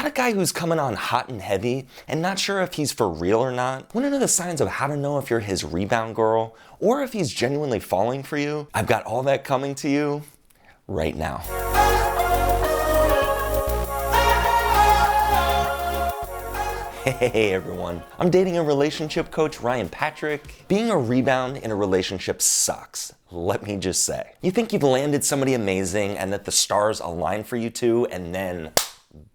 Got a guy who's coming on hot and heavy and not sure if he's for real or not? Want to know the signs of how to know if you're his rebound girl or if he's genuinely falling for you? I've got all that coming to you right now. Hey everyone, I'm dating a relationship coach, Ryan Patrick. Being a rebound in a relationship sucks, let me just say. You think you've landed somebody amazing and that the stars align for you two, and then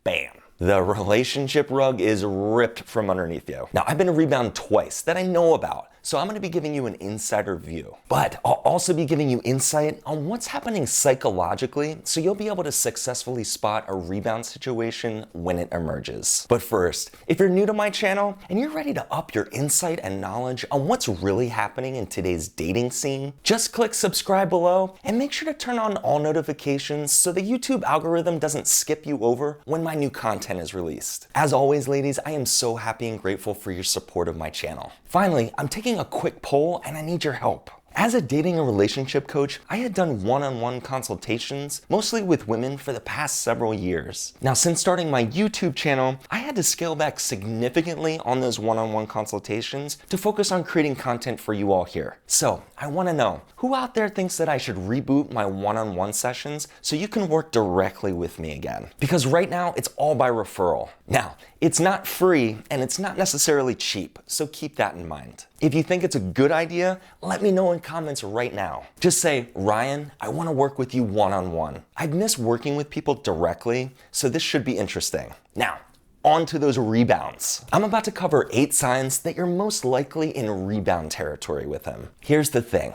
bam. The relationship rug is ripped from underneath you. Now, I've been a rebound twice that I know about, so I'm gonna be giving you an insider view. But I'll also be giving you insight on what's happening psychologically, so you'll be able to successfully spot a rebound situation when it emerges. But first, if you're new to my channel and you're ready to up your insight and knowledge on what's really happening in today's dating scene, just click subscribe below and make sure to turn on all notifications so the YouTube algorithm doesn't skip you over when my new content is released. As always, ladies, I am so happy and grateful for your support of my channel. Finally, I'm taking a quick poll and I need your help. As a dating and relationship coach, I had done one-on-one consultations, mostly with women, for the past several years. Now, since starting my YouTube channel, I had to scale back significantly on those one-on-one consultations to focus on creating content for you all here. So, I want to know, who out there thinks that I should reboot my one-on-one sessions so you can work directly with me again? Because right now, it's all by referral. Now, it's not free and it's not necessarily cheap, so keep that in mind. If you think it's a good idea, let me know in comments right now. Just say, Ryan, I want to work with you one-on-one. I've missed working with people directly, so this should be interesting. Now, on to those rebounds. I'm about to cover 8 signs that you're most likely in rebound territory with him. Here's the thing.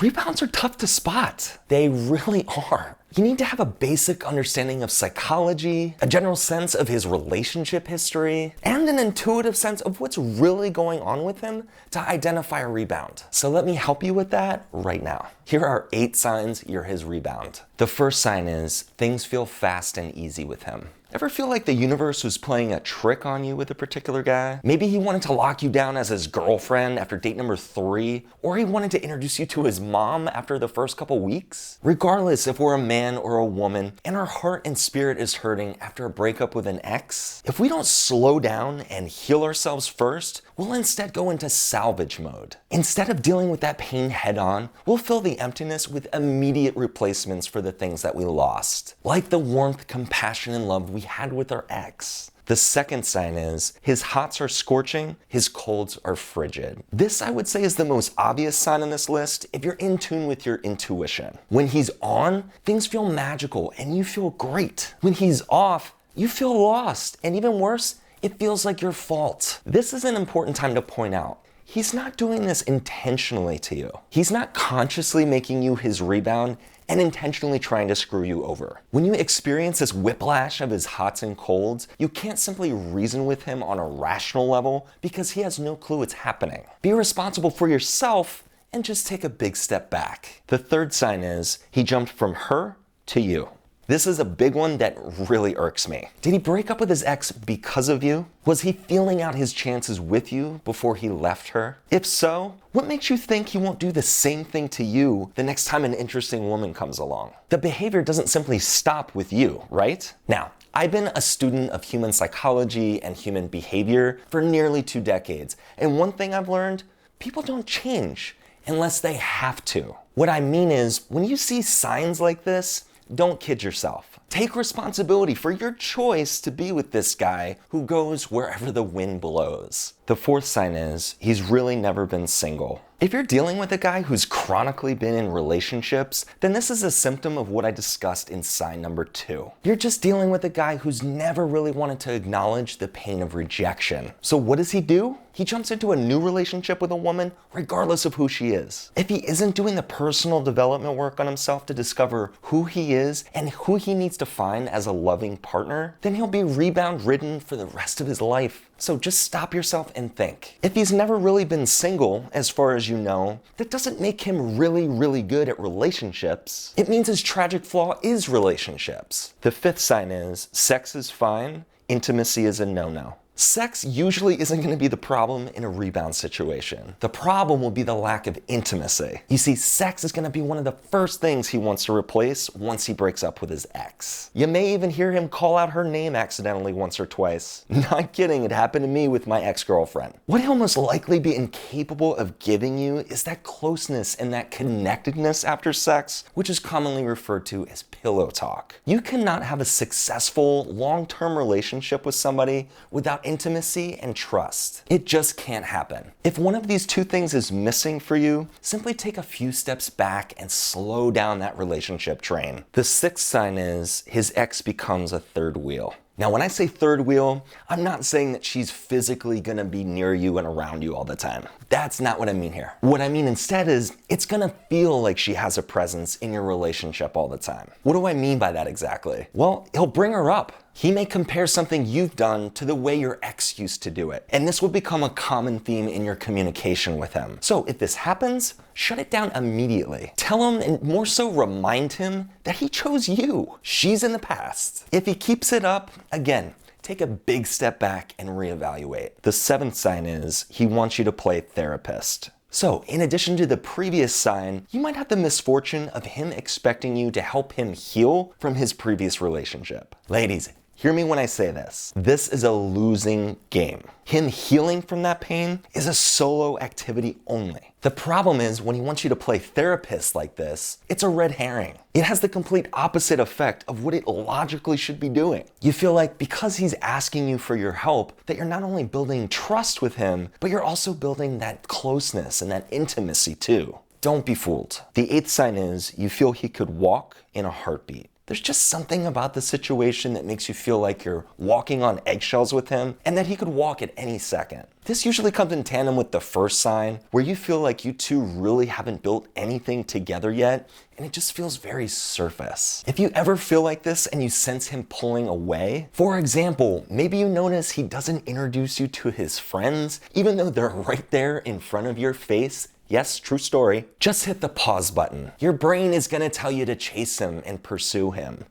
Rebounds are tough to spot. They really are. You need to have a basic understanding of psychology, a general sense of his relationship history, and an intuitive sense of what's really going on with him to identify a rebound. So let me help you with that right now. Here are 8 signs you're his rebound. The first sign is things feel fast and easy with him. Ever feel like the universe was playing a trick on you with a particular guy? Maybe he wanted to lock you down as his girlfriend after date number 3, or he wanted to introduce you to his mom after the first couple weeks? Regardless if we're a man or a woman and our heart and spirit is hurting after a breakup with an ex, if we don't slow down and heal ourselves first, we'll instead go into salvage mode. Instead of dealing with that pain head on, we'll fill the emptiness with immediate replacements for the things that we lost, like the warmth, compassion, and love we had with our ex. The second sign is his hots are scorching, his colds are frigid. This, I would say, is the most obvious sign on this list if you're in tune with your intuition. When he's on, things feel magical and you feel great. When he's off, you feel lost, and even worse, it feels like your fault. This is an important time to point out. He's not doing this intentionally to you. He's not consciously making you his rebound and intentionally trying to screw you over. When you experience this whiplash of his hots and colds, you can't simply reason with him on a rational level because he has no clue it's happening. Be responsible for yourself and just take a big step back. The third sign is he jumped from her to you. This is a big one that really irks me. Did he break up with his ex because of you? Was he feeling out his chances with you before he left her? If so, what makes you think he won't do the same thing to you the next time an interesting woman comes along? The behavior doesn't simply stop with you, right? Now, I've been a student of human psychology and human behavior for nearly 2 decades, and one thing I've learned, people don't change unless they have to. What I mean is, when you see signs like this, don't kid yourself. Take responsibility for your choice to be with this guy who goes wherever the wind blows. The fourth sign is he's really never been single. If you're dealing with a guy who's chronically been in relationships, then this is a symptom of what I discussed in sign number 2. You're just dealing with a guy who's never really wanted to acknowledge the pain of rejection. So what does he do? He jumps into a new relationship with a woman regardless of who she is. If he isn't doing the personal development work on himself to discover who he is and who he needs to find as a loving partner, then he'll be rebound ridden for the rest of his life. So just stop yourself and think. If he's never really been single, as far as you know, that doesn't make him really good at relationships. It means his tragic flaw is relationships. The fifth sign is sex is fine, intimacy is a no-no. Sex usually isn't going to be the problem in a rebound situation. The problem will be the lack of intimacy. You see, sex is going to be one of the first things he wants to replace once he breaks up with his ex. You may even hear him call out her name accidentally once or twice. Not kidding, it happened to me with my ex-girlfriend. What he'll most likely be incapable of giving you is that closeness and that connectedness after sex, which is commonly referred to as pillow talk. You cannot have a successful, long-term relationship with somebody without intimacy and trust. It just can't happen. If one of these two things is missing for you, simply take a few steps back and slow down that relationship train. The sixth sign is his ex becomes a third wheel. Now, when I say third wheel, I'm not saying that she's physically gonna be near you and around you all the time. That's not what I mean here. What I mean instead is, it's gonna feel like she has a presence in your relationship all the time. What do I mean by that exactly? Well, he'll bring her up. He may compare something you've done to the way your ex used to do it. And this will become a common theme in your communication with him. So if this happens, shut it down immediately. Tell him, and more so remind him, that he chose you. She's in the past. If he keeps it up, again, take a big step back and reevaluate. The seventh sign is he wants you to play therapist. So, in addition to the previous sign, you might have the misfortune of him expecting you to help him heal from his previous relationship. Ladies, hear me when I say this. This is a losing game. Him healing from that pain is a solo activity only. The problem is when he wants you to play therapist like this, it's a red herring. It has the complete opposite effect of what it logically should be doing. You feel like because he's asking you for your help, that you're not only building trust with him, but you're also building that closeness and that intimacy too. Don't be fooled. The eighth sign is you feel he could walk in a heartbeat. There's just something about the situation that makes you feel like you're walking on eggshells with him and that he could walk at any second. This usually comes in tandem with the first sign, where you feel like you two really haven't built anything together yet, and it just feels very surface. If you ever feel like this and you sense him pulling away, for example, maybe you notice he doesn't introduce you to his friends, even though they're right there in front of your face. Yes, true story. Just hit the pause button. Your brain is gonna tell you to chase him and pursue him.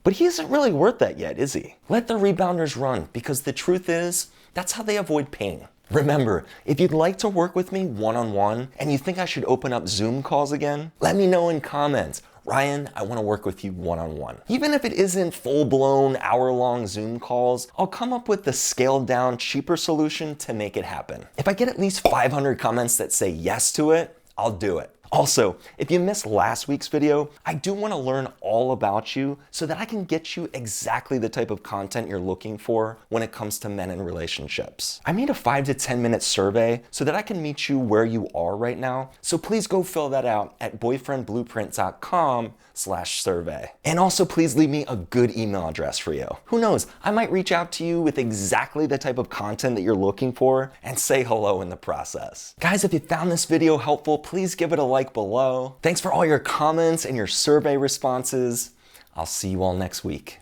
But he isn't really worth that yet, is he? Let the rebounders run, because the truth is, that's how they avoid pain. Remember, if you'd like to work with me one-on-one and you think I should open up Zoom calls again, let me know in comments. Ryan, I want to work with you one-on-one. Even if it isn't full-blown hour-long Zoom calls, I'll come up with the scaled-down, cheaper solution to make it happen. If I get at least 500 comments that say yes to it, I'll do it. Also, if you missed last week's video, I do want to learn all about you so that I can get you exactly the type of content you're looking for when it comes to men in relationships. I made a 5 to 10 minute survey so that I can meet you where you are right now. So please go fill that out at boyfriendblueprint.com/survey. And also please leave me a good email address for you. Who knows, I might reach out to you with exactly the type of content that you're looking for and say hello in the process. Guys, if you found this video helpful, please give it a like below. Thanks for all your comments and your survey responses. I'll see you all next week.